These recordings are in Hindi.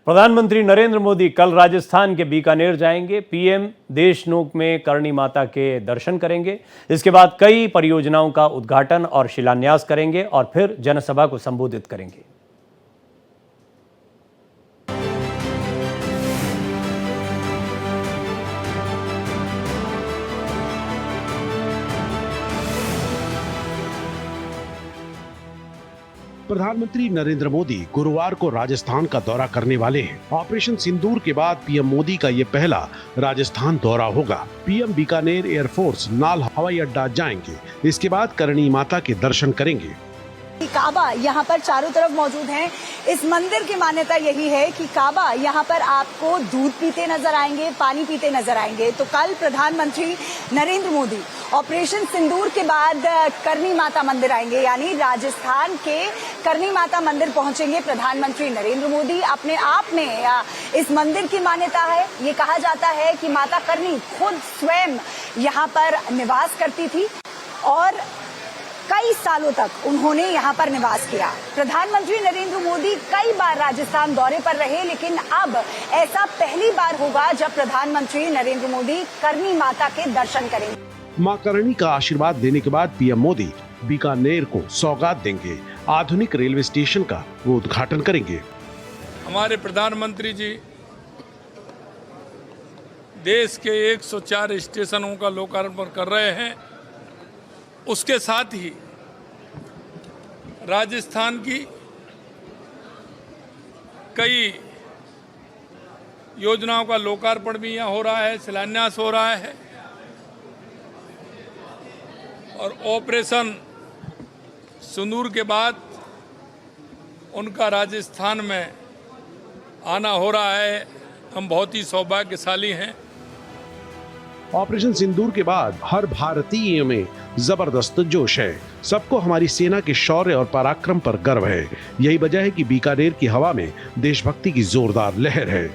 प्रधानमंत्री नरेंद्र मोदी कल राजस्थान के बीकानेर जाएंगे। पीएम देशनोक में करणी माता के दर्शन करेंगे। इसके बाद कई परियोजनाओं का उद्घाटन और शिलान्यास करेंगे और फिर जनसभा को संबोधित करेंगे। प्रधानमंत्री नरेंद्र मोदी गुरुवार को राजस्थान का दौरा करने वाले हैं। ऑपरेशन सिंदूर के बाद पीएम मोदी का ये पहला राजस्थान दौरा होगा। पीएम बीकानेर एयरफोर्स नाल हवाई अड्डा जाएंगे। इसके बाद करणी माता के दर्शन करेंगे। काबा यहाँ पर चारों तरफ मौजूद है। इस मंदिर की मान्यता यही है कि काबा यहाँ पर आपको दूध पीते नजर आएंगे, पानी पीते नजर आएंगे। तो कल प्रधानमंत्री नरेंद्र मोदी ऑपरेशन सिंदूर के बाद करणी माता मंदिर आएंगे, यानी राजस्थान के करणी माता मंदिर पहुंचेंगे प्रधानमंत्री नरेंद्र मोदी। अपने आप में इस मंदिर की मान्यता है, ये कहा जाता है कि माता करणी खुद स्वयं यहाँ पर निवास करती थी और कई सालों तक उन्होंने यहाँ पर निवास किया। प्रधानमंत्री नरेंद्र मोदी कई बार राजस्थान दौरे पर रहे, लेकिन अब ऐसा पहली बार होगा जब प्रधानमंत्री नरेंद्र मोदी करणी माता के दर्शन करेंगे। मां करणी का आशीर्वाद देने के बाद पीएम मोदी बीकानेर को सौगात देंगे। आधुनिक रेलवे स्टेशन का वो उद्घाटन करेंगे। हमारे प्रधानमंत्री जी देश के 104 स्टेशनों का लोकार्पण कर रहे हैं। उसके साथ ही राजस्थान की कई योजनाओं का लोकार्पण भी यहाँ हो रहा है, शिलान्यास हो रहा है और ऑपरेशन सिंदूर के बाद उनका राजस्थान में आना हो रहा है। हम बहुत ही सौभाग्यशाली हैं। ऑपरेशन सिंदूर के बाद हर भारतीय में जबरदस्त जोश है। सबको हमारी सेना के शौर्य और पराक्रम पर गर्व है। यही वजह है कि बीकानेर की हवा में देशभक्ति की जोरदार लहर है।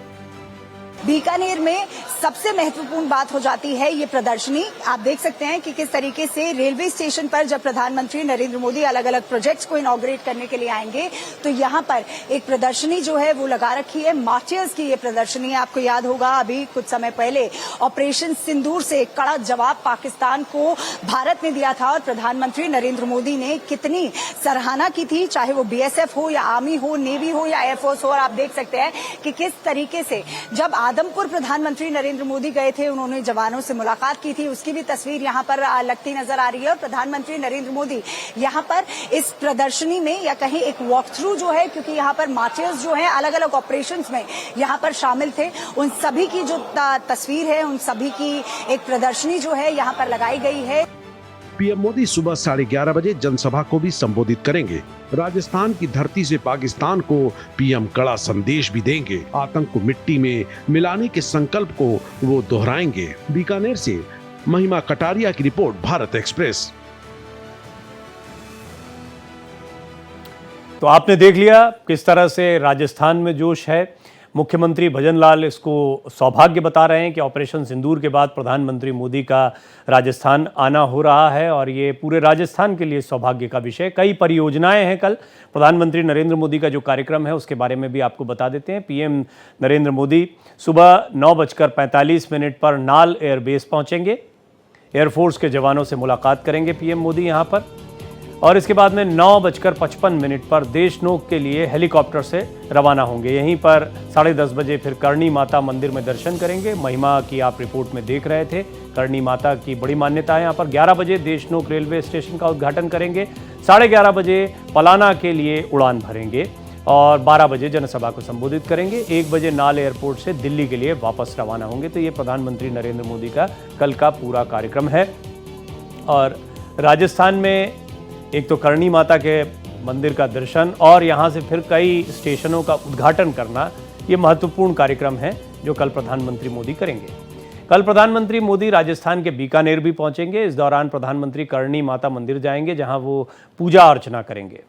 बीकानेर में सबसे महत्वपूर्ण बात हो जाती है ये प्रदर्शनी। आप देख सकते हैं कि किस तरीके से रेलवे स्टेशन पर जब प्रधानमंत्री नरेंद्र मोदी अलग अलग प्रोजेक्ट्स को इनॉग्रेट करने के लिए आएंगे तो यहाँ पर एक प्रदर्शनी जो है वो लगा रखी है। मार्टियर्स की ये प्रदर्शनी, आपको याद होगा अभी कुछ समय पहले ऑपरेशन सिंदूर से कड़ा जवाब पाकिस्तान को भारत ने दिया था और प्रधानमंत्री नरेंद्र मोदी ने कितनी सराहना की थी, चाहे वो बीएसएफ हो या आर्मी हो, नेवी हो या एयरफोर्स हो। और आप देख सकते हैं कि किस तरीके से जब आदमपुर प्रधानमंत्री नरेंद्र मोदी गए थे, उन्होंने जवानों से मुलाकात की थी, उसकी भी तस्वीर यहाँ पर लगती नजर आ रही है। और प्रधानमंत्री नरेंद्र मोदी यहाँ पर इस प्रदर्शनी में या कहीं एक वॉक थ्रू जो है, क्योंकि यहाँ पर मार्टियर्स जो हैं अलग अलग ऑपरेशंस में यहाँ पर शामिल थे, उन सभी की जो तस्वीर है, उन सभी की एक प्रदर्शनी जो है यहाँ पर लगाई गई है। पीएम मोदी सुबह 11:30 बजे जनसभा को भी संबोधित करेंगे। राजस्थान की धरती से पाकिस्तान को पीएम कड़ा संदेश भी देंगे। आतंक को मिट्टी में मिलाने के संकल्प को वो दोहराएंगे। बीकानेर से महिमा कटारिया की रिपोर्ट, भारत एक्सप्रेस। तो आपने देख लिया किस तरह से राजस्थान में जोश है। मुख्यमंत्री भजनलाल इसको सौभाग्य बता रहे हैं कि ऑपरेशन सिंदूर के बाद प्रधानमंत्री मोदी का राजस्थान आना हो रहा है और ये पूरे राजस्थान के लिए सौभाग्य का विषय। कई परियोजनाएं हैं। कल प्रधानमंत्री नरेंद्र मोदी का जो कार्यक्रम है उसके बारे में भी आपको बता देते हैं। पीएम नरेंद्र मोदी सुबह 9:45 पर नाल एयरबेस पहुंचेंगे। एयरफोर्स के जवानों से मुलाकात करेंगे पीएम मोदी यहाँ पर और इसके बाद में 9:55 पर देशनोक के लिए हेलीकॉप्टर से रवाना होंगे। यहीं पर 10:30 बजे फिर करणी माता मंदिर में दर्शन करेंगे। महिमा की आप रिपोर्ट में देख रहे थे, करणी माता की बड़ी मान्यता है यहाँ पर। 11 बजे देशनोक रेलवे स्टेशन का उद्घाटन करेंगे। 11:30 बजे पलाना के लिए उड़ान भरेंगे और 12 बजे जनसभा को संबोधित करेंगे। 1 बजे नाल एयरपोर्ट से दिल्ली के लिए वापस रवाना होंगे। तो ये प्रधानमंत्री नरेंद्र मोदी का कल का पूरा कार्यक्रम है। और राजस्थान में एक तो करणी माता के मंदिर का दर्शन और यहाँ से फिर कई स्टेशनों का उद्घाटन करना, ये महत्वपूर्ण कार्यक्रम है जो कल प्रधानमंत्री मोदी करेंगे। कल प्रधानमंत्री मोदी राजस्थान के बीकानेर भी पहुंचेंगे। इस दौरान प्रधानमंत्री करणी माता मंदिर जाएंगे जहां वो पूजा अर्चना करेंगे।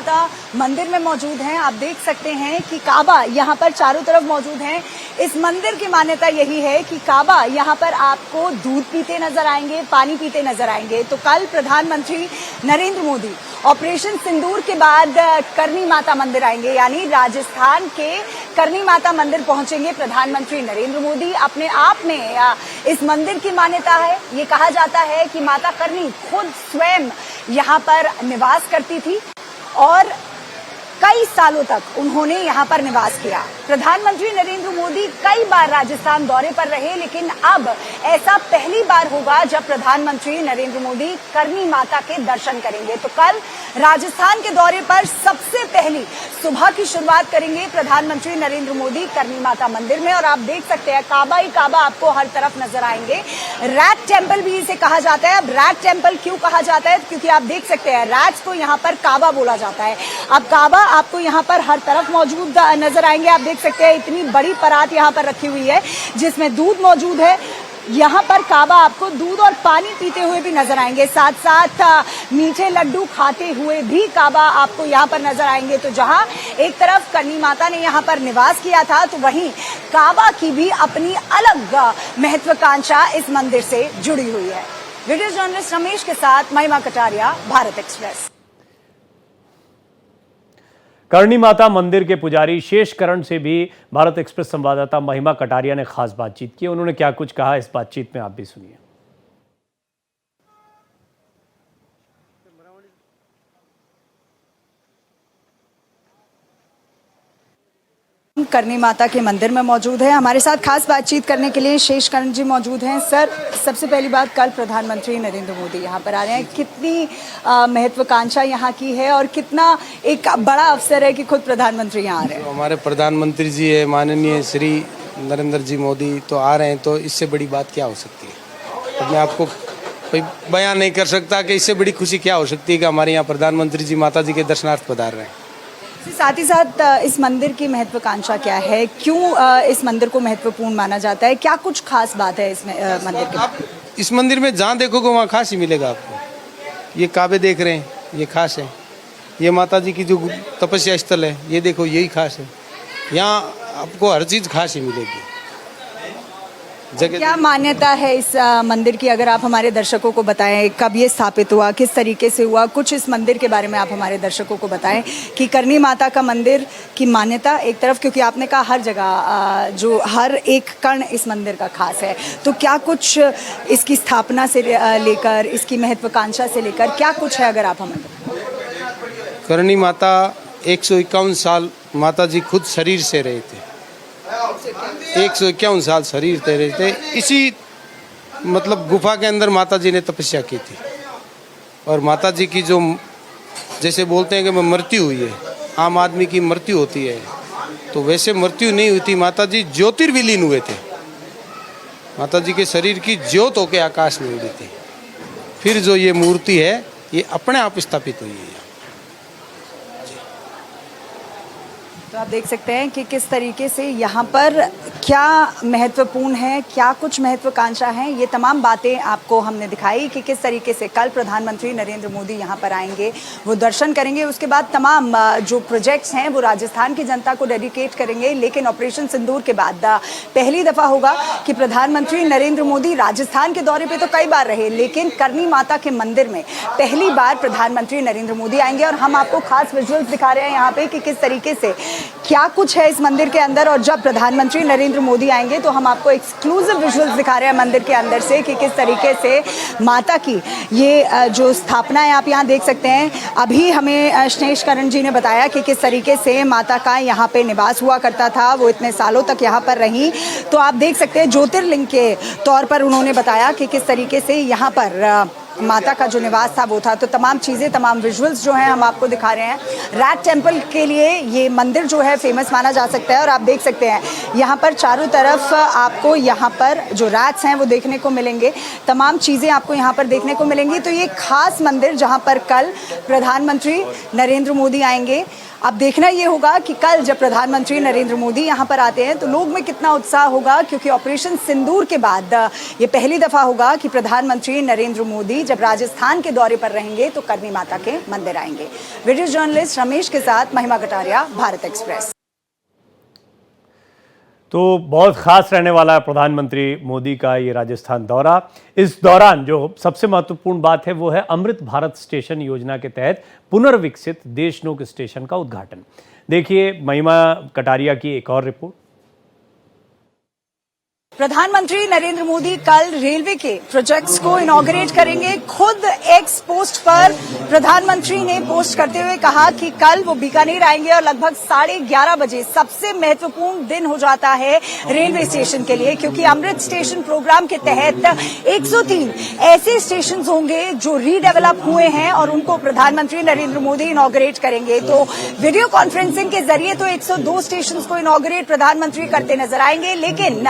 माता मंदिर में मौजूद हैं। आप देख सकते हैं कि काबा यहाँ पर चारों तरफ मौजूद है। इस मंदिर की मान्यता यही है कि काबा यहाँ पर आपको दूध पीते नजर आएंगे, पानी पीते नजर आएंगे। तो कल प्रधानमंत्री नरेंद्र मोदी ऑपरेशन सिंदूर के बाद करनी माता मंदिर आएंगे, यानी राजस्थान के करनी माता मंदिर पहुंचेंगे प्रधानमंत्री नरेंद्र मोदी। अपने आप में इस मंदिर की मान्यता है। ये कहा जाता है कि माता करनी खुद स्वयं यहाँ पर निवास करती थी और कई सालों तक उन्होंने यहाँ पर निवास किया। प्रधानमंत्री नरेंद्र मोदी कई बार राजस्थान दौरे पर रहे, लेकिन अब ऐसा पहली बार होगा जब प्रधानमंत्री नरेंद्र मोदी करनी माता के दर्शन करेंगे। तो कल राजस्थान के दौरे पर सबसे पहली सुबह की शुरुआत करेंगे प्रधानमंत्री नरेंद्र मोदी करनी माता मंदिर में। और आप देख सकते हैं काबा ही काबा आपको हर तरफ नजर आएंगे। रैट टेम्पल भी इसे कहा जाता है। अब रैट टेम्पल क्यों कहा जाता है? क्योंकि आप देख सकते हैं रैट्स को यहाँ पर काबा बोला जाता है। अब काबा आपको यहाँ पर हर तरफ मौजूद नजर आएंगे। आप देख सकते हैं इतनी बड़ी परात यहाँ पर रखी हुई है जिसमें दूध मौजूद है। यहाँ पर काबा आपको दूध और पानी पीते हुए भी नजर आएंगे, साथ साथ मीठे लड्डू खाते हुए भी काबा आपको यहाँ पर नजर आएंगे। तो जहाँ एक तरफ करनी माता ने यहाँ पर निवास किया था, तो वहीं काबा की भी अपनी अलग महत्वाकांक्षा इस मंदिर से जुड़ी हुई है। वीडियो जर्नलिस्ट रमेश के साथ महिमा कटारिया, भारत एक्सप्रेस। करनी माता मंदिर के पुजारी शेषकरण से भी भारत एक्सप्रेस संवाददाता महिमा कटारिया ने खास बातचीत की। उन्होंने क्या कुछ कहा, इस बातचीत में आप भी सुनिए। करनी माता के मंदिर में मौजूद है। हमारे साथ खास बातचीत करने के लिए शेषकरण जी मौजूद हैं। सर, सबसे पहली बात, कल प्रधानमंत्री नरेंद्र मोदी यहाँ पर आ रहे हैं। कितनी महत्वाकांक्षा यहाँ की है और कितना एक बड़ा अवसर है कि खुद प्रधानमंत्री यहाँ आ रहे हैं? हमारे प्रधानमंत्री जी है, माननीय श्री नरेंद्र जी मोदी तो आ रहे हैं, तो इससे बड़ी बात क्या हो सकती है? तो मैं आपको कोई बयान नहीं कर सकता कि इससे बड़ी खुशी क्या हो सकती है कि हमारे यहाँ प्रधानमंत्री जी माता जी के दर्शनार्थ पधार रहे हैं। साथ ही साथ इस मंदिर की महत्वाकांक्षा क्या है? क्यों इस मंदिर को महत्वपूर्ण माना जाता है? क्या कुछ खास बात है इसमें मंदिर की? आप इस मंदिर में जहाँ देखोगे वहाँ खास ही मिलेगा आपको। ये काबे देख रहे हैं, ये खास है। ये माता जी की जो तपस्या स्थल है, ये देखो, यही खास है। यहाँ आपको हर चीज़ खास ही मिलेगी। क्या मान्यता है इस मंदिर की, अगर आप हमारे दर्शकों को बताएं? कब ये स्थापित हुआ, किस तरीके से हुआ, कुछ इस मंदिर के बारे में आप हमारे दर्शकों को बताएं कि करनी माता का मंदिर की मान्यता एक तरफ, क्योंकि आपने कहा हर जगह जो हर एक कण इस मंदिर का खास है, तो क्या कुछ इसकी स्थापना से लेकर, इसकी महत्वाकांक्षा से लेकर क्या कुछ है, अगर आप हमें बताएं? करनी माता 151 साल माता जी खुद शरीर से रहे थे। 151 साल शरीर से रहे थे। इसी मतलब गुफा के अंदर माता जी ने तपस्या की थी। और माता जी की जो, जैसे बोलते हैं कि मृत्यु हुई है, आम आदमी की मृत्यु होती है, तो वैसे मृत्यु नहीं हुई थी। माता जी ज्योतिर्विलीन हुए थे। माता जी के शरीर की ज्योत होके आकाश में उड़ी थी। फिर जो ये मूर्ति है, ये अपने आप स्थापित हुई है। तो आप देख सकते हैं कि किस तरीके से यहाँ पर क्या महत्वपूर्ण है, क्या कुछ महत्वाकांक्षा है। ये तमाम बातें आपको हमने दिखाई कि किस तरीके से कल प्रधानमंत्री नरेंद्र मोदी यहाँ पर आएंगे, वो दर्शन करेंगे, उसके बाद तमाम जो प्रोजेक्ट्स हैं वो राजस्थान की जनता को डेडिकेट करेंगे। लेकिन ऑपरेशन सिंदूर के बाद पहली दफ़ा होगा कि प्रधानमंत्री नरेंद्र मोदी राजस्थान के दौरे पर तो कई बार रहे, लेकिन करनी माता के मंदिर में पहली बार प्रधानमंत्री नरेंद्र मोदी आएंगे। और हम आपको खास विजुअल्स दिखा रहे हैं यहाँ पे कि किस तरीके से क्या कुछ है इस मंदिर के अंदर। और जब प्रधानमंत्री नरेंद्र मोदी आएंगे तो हम आपको एक्सक्लूसिव विजुअल्स दिखा रहे हैं मंदिर के अंदर से कि किस तरीके से माता की ये जो स्थापना है, आप यहाँ देख सकते हैं। अभी हमें शेषकरण जी ने बताया कि किस तरीके से माता का यहाँ पे निवास हुआ करता था, वो इतने सालों तक यहाँ पर रही। तो आप देख सकते हैं ज्योतिर्लिंग के तौर पर उन्होंने बताया कि किस तरीके से यहाँ पर माता का जो निवास था वो था। तो तमाम चीज़ें, तमाम विजुअल्स जो हैं हम आपको दिखा रहे हैं। रैट टेम्पल के लिए ये मंदिर जो है फेमस माना जा सकता है। और आप देख सकते हैं यहाँ पर चारों तरफ आपको यहाँ पर जो रैट्स हैं वो देखने को मिलेंगे, तमाम चीज़ें आपको यहाँ पर देखने को मिलेंगी। तो ये खास मंदिर जहाँ पर कल प्रधानमंत्री नरेंद्र मोदी आएंगे, अब देखना ये होगा कि कल जब प्रधानमंत्री नरेंद्र मोदी यहाँ पर आते हैं तो लोग में कितना उत्साह होगा, क्योंकि ऑपरेशन सिंदूर के बाद ये पहली दफा होगा कि प्रधानमंत्री नरेंद्र मोदी जब राजस्थान के दौरे पर रहेंगे तो करनी माता के मंदिर आएंगे। वीडियो जर्नलिस्ट रमेश के साथ महिमा कटारिया, भारत एक्सप्रेस। तो बहुत खास रहने वाला है प्रधानमंत्री मोदी का ये राजस्थान दौरा। इस दौरान जो सबसे महत्वपूर्ण बात है वो है अमृत भारत स्टेशन योजना के तहत पुनर्विकसित देशनोक स्टेशन का उद्घाटन। देखिए महिमा कटारिया की एक और रिपोर्ट। प्रधानमंत्री नरेंद्र मोदी कल रेलवे के प्रोजेक्ट्स को इनॉग्रेट करेंगे। खुद एक्स पोस्ट पर प्रधानमंत्री ने पोस्ट करते हुए कहा कि कल वो बीकानेर आएंगे और लगभग 11:30 बजे सबसे महत्वपूर्ण दिन हो जाता है रेलवे स्टेशन के लिए, क्योंकि अमृत स्टेशन प्रोग्राम के तहत 103 ऐसे स्टेशन होंगे जो रीडेवलप हुए हैं और उनको प्रधानमंत्री नरेंद्र मोदी इनॉग्रेट करेंगे। तो वीडियो कॉन्फ्रेंसिंग के जरिए तो 102 स्टेशन को इनॉग्रेट प्रधानमंत्री करते नजर आएंगे, लेकिन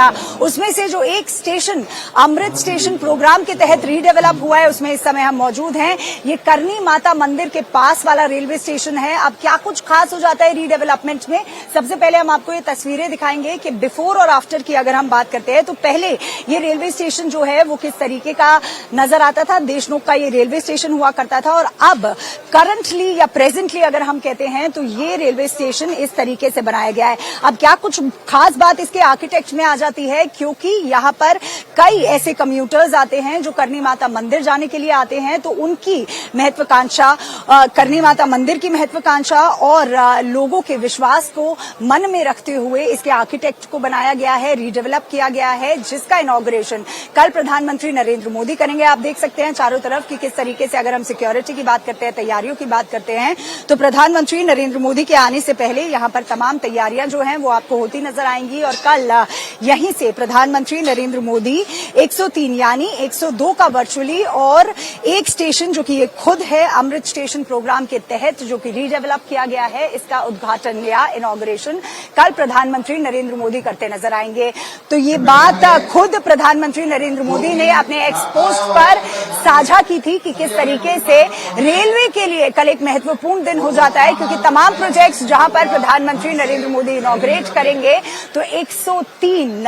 उसमें से जो एक स्टेशन अमृत स्टेशन प्रोग्राम के तहत रीडेवलप हुआ है उसमें इस समय हम मौजूद हैं। ये करनी माता मंदिर के पास वाला रेलवे स्टेशन है। अब क्या कुछ खास हो जाता है रीडेवलपमेंट में, सबसे पहले हम आपको ये तस्वीरें दिखाएंगे कि बिफोर और आफ्टर की अगर हम बात करते हैं तो पहले ये रेलवे स्टेशन जो है वो किस तरीके का नजर आता था। देशनोक का ये रेलवे स्टेशन हुआ करता था और अब करंटली या प्रेजेंटली अगर हम कहते हैं तो ये रेलवे स्टेशन इस तरीके से बनाया गया है। अब क्या कुछ खास बात इसके आर्किटेक्ट में आ जाती है, क्योंकि यहाँ पर कई ऐसे कम्यूटर्स आते हैं जो करनी माता मंदिर जाने के लिए आते हैं, तो उनकी महत्वाकांक्षा, करनी माता मंदिर की महत्वाकांक्षा और लोगों के विश्वास को मन में रखते हुए इसके आर्किटेक्ट को बनाया गया है, रीडेवलप किया गया है, जिसका इनॉग्रेशन कल प्रधानमंत्री नरेंद्र मोदी करेंगे। आप देख सकते हैं चारों तरफ कि किस तरीके से, अगर हम सिक्योरिटी की बात करते हैं, तैयारियों की बात करते हैं, तो प्रधानमंत्री नरेंद्र मोदी के आने से पहले यहाँ पर तमाम तैयारियां जो हैं वो आपको होती नजर आएंगी। और कल यहीं से प्रधानमंत्री नरेंद्र मोदी 103 यानी 102 का वर्चुअली और एक स्टेशन जो कि ये खुद है अमृत स्टेशन प्रोग्राम के तहत जो कि रीडेवलप किया गया है, इसका उद्घाटन या इनॉग्रेशन कल प्रधानमंत्री नरेंद्र मोदी करते नजर आएंगे। तो ये बात खुद प्रधानमंत्री नरेंद्र मोदी ने अपने एक्स पोस्ट पर साझा की थी कि किस तरीके से रेलवे के लिए कल एक महत्वपूर्ण दिन हो जाता है, क्योंकि तमाम प्रोजेक्ट्स जहां पर प्रधानमंत्री नरेंद्र मोदी इनॉग्रेट करेंगे तो 103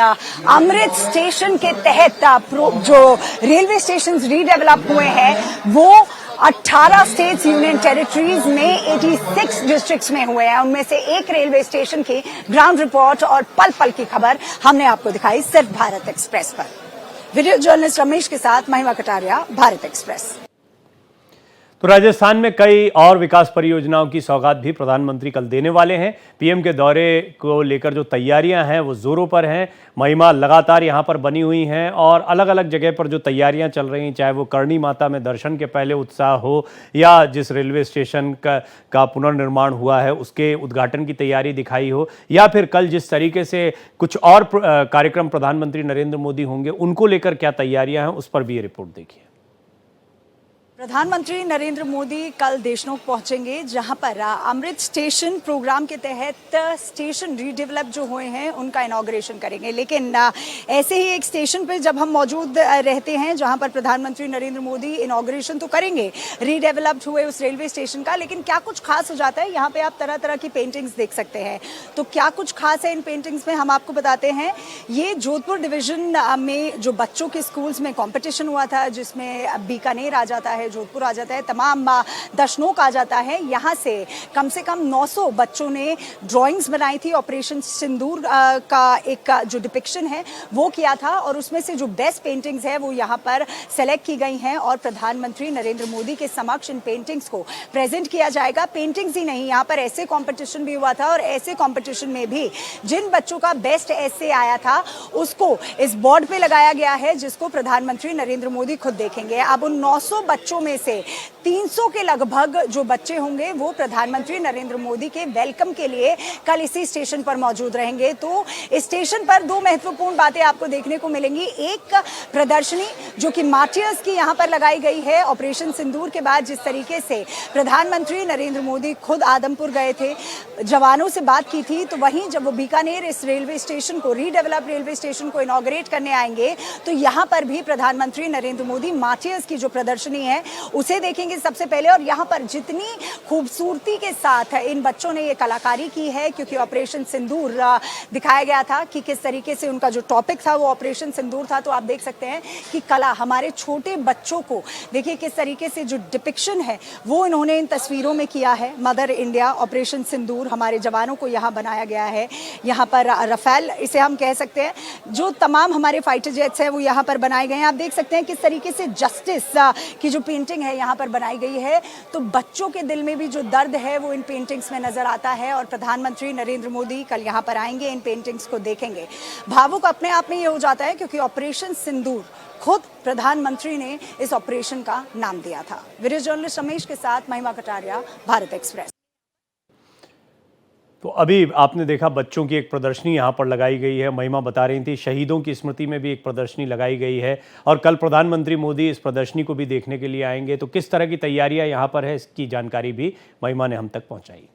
अमृत स्टेशन के तहत जो रेलवे स्टेशन रीडेवलप हुए हैं वो 18 स्टेट्स यूनियन टेरिटरीज में 86 डिस्ट्रिक्ट्स में हुए हैं। उनमें से एक रेलवे स्टेशन की ग्राउंड रिपोर्ट और पल पल की खबर हमने आपको दिखाई सिर्फ भारत एक्सप्रेस पर। वीडियो जर्नलिस्ट रमेश के साथ महिमा कटारिया, भारत एक्सप्रेस। तो राजस्थान में कई और विकास परियोजनाओं की सौगात भी प्रधानमंत्री कल देने वाले हैं। पीएम के दौरे को लेकर जो तैयारियां हैं वो जोरों पर हैं। महिमा लगातार यहां पर बनी हुई हैं और अलग अलग जगह पर जो तैयारियां चल रही हैं, चाहे वो करणी माता में दर्शन के पहले उत्साह हो या जिस रेलवे स्टेशन का पुनर्निर्माण हुआ है उसके उद्घाटन की तैयारी दिखाई हो, या फिर कल जिस तरीके से कुछ और कार्यक्रम प्रधानमंत्री नरेंद्र मोदी होंगे उनको लेकर क्या तैयारियां हैं, उस पर भी ये रिपोर्ट देखिए। प्रधानमंत्री नरेंद्र मोदी कल देशनोक पहुंचेंगे, जहां पर अमृत स्टेशन प्रोग्राम के तहत स्टेशन रीडेवलप जो हुए हैं उनका इनॉग्रेशन करेंगे। लेकिन ऐसे ही एक स्टेशन पर जब हम मौजूद रहते हैं जहां पर प्रधानमंत्री नरेंद्र मोदी इनॉग्रेशन तो करेंगे रीडेवलप्ड हुए उस रेलवे स्टेशन का, लेकिन क्या कुछ खास हो जाता है। यहाँ पे आप तरह तरह की पेंटिंग्स देख सकते हैं। तो क्या कुछ खास है इन पेंटिंग्स में, हम आपको बताते हैं। ये जोधपुर डिवीजन में जो बच्चों के स्कूल्स में कॉम्पिटिशन हुआ था, जिसमें बीकानेर आ जाता है, जोधपुर आ जाता है, तमाम दशनोक आ जाता है, यहाँ से कम 900 बच्चों ने ड्राइंग्स बनाई थी। ऑपरेशन सिंदूर का एक जो डिपिक्शन है वो किया था और उसमें से जो बेस्ट पेंटिंग्स है वो यहाँ पर सेलेक्ट की गई हैं और प्रधानमंत्री नरेंद्र मोदी के समक्ष इन पेंटिंग्स को प्रेजेंट किया जाएगा। पेंटिंग्स ही नहीं, यहाँ पर ऐसे कॉम्पिटिशन भी हुआ था और ऐसे कॉम्पिटिशन में भी जिन बच्चों का बेस्ट ऐसे आया था उसको इस बोर्ड पे लगाया गया है, जिसको प्रधानमंत्री नरेंद्र मोदी खुद देखेंगे। अब उन 900 बच्चों में से 300 के लगभग जो बच्चे होंगे वो प्रधानमंत्री नरेंद्र मोदी के वेलकम के लिए कल इसी स्टेशन पर मौजूद रहेंगे। तो इस स्टेशन पर दो महत्वपूर्ण बातें आपको देखने को मिलेंगी। एक प्रदर्शनी जो कि मार्टियर्स की यहाँ पर लगाई गई है। ऑपरेशन सिंदूर के बाद जिस तरीके से प्रधानमंत्री नरेंद्र मोदी खुद आदमपुर गए थे, जवानों से बात की थी, तो वहीं जब वो बीकानेर इस रेलवे स्टेशन को, रीडेवलप रेलवे स्टेशन को इनॉग्रेट करने आएंगे तो यहाँ पर भी प्रधानमंत्री नरेंद्र मोदी मार्टियर्स की जो प्रदर्शनी है उसे देखेंगे सबसे पहले। और यहाँ पर जितनी खूबसूरती के साथ इन बच्चों ने ये कलाकारी की है, क्योंकि ऑपरेशन सिंदूर दिखाया गया था कि किस तरीके से उनका जो टॉपिक था वो ऑपरेशन सिंदूर था। तो आप देख सकते हैं कि कला हमारे छोटे बच्चों को देखिए किस तरीके से जो डिपिक्शन है वो इन्होंने इन तस्वीरों में किया है। मदर इंडिया, ऑपरेशन सिंदूर, हमारे जवानों को यहाँ बनाया गया है। यहाँ पर राफेल इसे हम कह सकते हैं, जो तमाम हमारे फाइटर जेट्स हैं वो यहाँ पर बनाए गए हैं। आप देख सकते हैं किस तरीके से जस्टिस की जो पेंटिंग है यहाँ पर बनाई गई है। तो बच्चों के दिल में भी जो दर्द है वो इन पेंटिंग्स में नजर आता है। और प्रधानमंत्री नरेंद्र मोदी कल यहाँ पर आएंगे, इन पेंटिंग्स को देखेंगे। भावुक अपने आप में ये हो जाता है, क्योंकि ऑपरेशन सिंदूर खुद प्रधानमंत्री ने इस ऑपरेशन का नाम दिया था। वीडियो जर्नलिस्ट रमेश के साथ महिमा कटारिया, भारत एक्सप्रेस। तो अभी आपने देखा बच्चों की एक प्रदर्शनी यहाँ पर लगाई गई है। महिमा बता रही थी शहीदों की स्मृति में भी एक प्रदर्शनी लगाई गई है और कल प्रधानमंत्री मोदी इस प्रदर्शनी को भी देखने के लिए आएंगे। तो किस तरह की तैयारियां यहाँ पर है इसकी जानकारी भी महिमा ने हम तक पहुँचाई।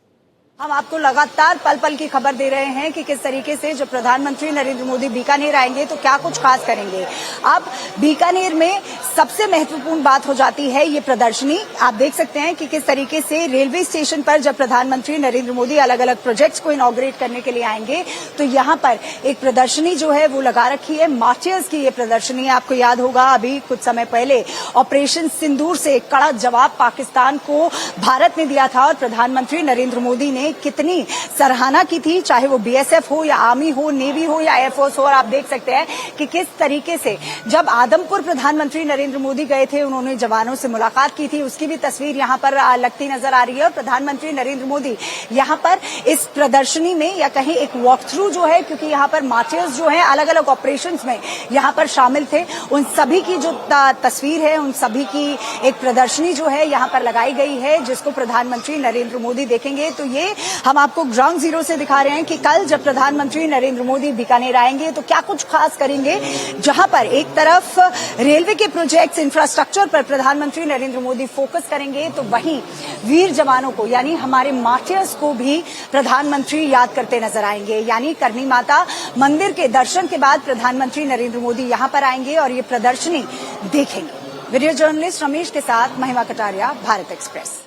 हम आपको लगातार पल पल की खबर दे रहे हैं कि किस तरीके से जब प्रधानमंत्री नरेंद्र मोदी बीकानेर आएंगे तो क्या कुछ खास करेंगे। अब बीकानेर में सबसे महत्वपूर्ण बात हो जाती है ये प्रदर्शनी। आप देख सकते हैं कि किस तरीके से रेलवे स्टेशन पर जब प्रधानमंत्री नरेंद्र मोदी अलग अलग प्रोजेक्ट्स को इनॉग्रेट करने के लिए आएंगे तो यहाँ पर एक प्रदर्शनी जो है वो लगा रखी है। मार्टियर्स की ये प्रदर्शनी, आपको याद होगा अभी कुछ समय पहले ऑपरेशन सिंदूर से कड़ा जवाब पाकिस्तान को भारत ने दिया था और प्रधानमंत्री नरेंद्र मोदी ने कितनी सराहना की थी, चाहे वो बीएसएफ हो या आर्मी हो, नेवी हो या एयरफोर्स हो। और आप देख सकते हैं कि किस तरीके से जब आदमपुर प्रधानमंत्री नरेंद्र मोदी गए थे उन्होंने जवानों से मुलाकात की थी, उसकी भी तस्वीर यहाँ पर लगती नजर आ रही है। और प्रधानमंत्री नरेंद्र मोदी यहाँ पर इस प्रदर्शनी में या कहीं एक वॉक थ्रू जो है, क्योंकि यहाँ पर मार्टियर्स जो है अलग अलग ऑपरेशंस में यहाँ पर शामिल थे, उन सभी की जो तस्वीर है, उन सभी की एक प्रदर्शनी जो है यहाँ पर लगाई गई है, जिसको प्रधानमंत्री नरेंद्र मोदी देखेंगे। तो ये हम आपको ग्राउंड जीरो से दिखा रहे हैं कि कल जब प्रधानमंत्री नरेंद्र मोदी बीकानेर आएंगे तो क्या कुछ खास करेंगे। जहां पर एक तरफ रेलवे के प्रोजेक्ट्स, इंफ्रास्ट्रक्चर पर प्रधानमंत्री नरेंद्र मोदी फोकस करेंगे, तो वहीं वीर जवानों को यानी हमारे मार्टियर्स को भी प्रधानमंत्री याद करते नजर आएंगे। यानी करनी माता मंदिर के दर्शन के बाद प्रधानमंत्री नरेंद्र मोदी यहां पर आएंगे और ये प्रदर्शनी देखेंगे। वीडियो जर्नलिस्ट रमेश के साथ महिमा कटारिया, भारत एक्सप्रेस।